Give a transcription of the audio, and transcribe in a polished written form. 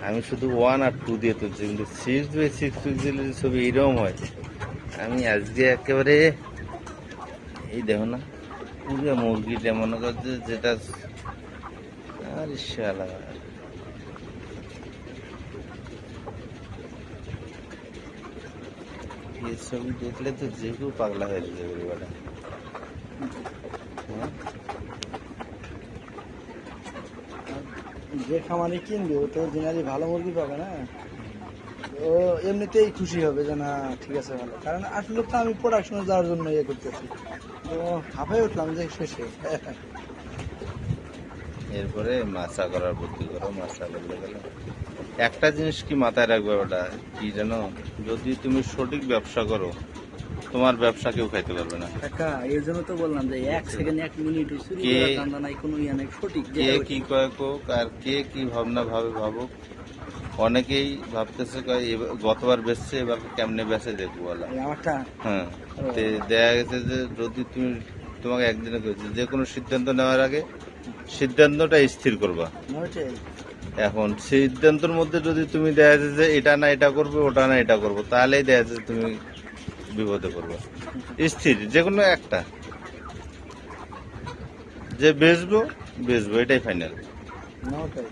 আমি শুধু 1 আর 2 দিয়ে তুলছি, কিন্তু 6x6 পিক্সেলের ছবি এইরকম হয়। আমি আজকে একেবারে এই দেখো না, পুরো মুরগিটা মনে করছে যেটা, আরে শালা, এই ছবি দেখলে তো যে কেউ পাগলা হয়ে যাবে বেটা। যে খামারে কিনবে ও তো জেনারেলি ভালো মুরগি পাবে না, ও এমনিতেই খুশি হবে যে না ঠিক আছে ভালো, কারণ আসলে তো আমি প্রোডাকশনে যাওয়ার জন্য ইয়ে করতেছি, তো হাঁপাই উঠলাম যে শেষে। এরপরে মাছা করার বুদ্ধি করো, মাছা করলে গেলে একটা জিনিস কি মাথায় রাখবে ওটা কি জানো, যদি তুমি সঠিক ব্যবসা করো তোমার ব্যবসা কেউ খাইতে পারবে না। কাকা এই জন্য তো বললাম যে 1 সেকেন্ড 1 মিনিট শুরু কে করা ধান্দা নাই, কোনো ইয়ে নাই, সঠিক কে কি কয় কোক আর কে কি ভাবনা ভাবে ভাবুক। অনেকেই ভাবতেছে কয় গতবার বেচছে এবার কেমনে বেচে দেখবো বলা। আমারটা হ্যাঁ, তে দেখা গেছে যে যদি তুমি, তোমাকে একদিনে কইছে যে কোনো সিদ্ধান্ত নেওয়ার আগে সিদ্ধান্তটা স্থির করবা। ওইটাই। এখন সিদ্ধান্তের মধ্যে যদি তুমি দেখা যাচ্ছে যে এটা না এটা করবে, ওটা না এটা করবো, তাহলেই দেখা যাচ্ছে তুমি বিপদে পড়বে। স্থির যে কোনো একটা, যে বেচবো বেচবো, এটাই ফাইনাল। ওটাই।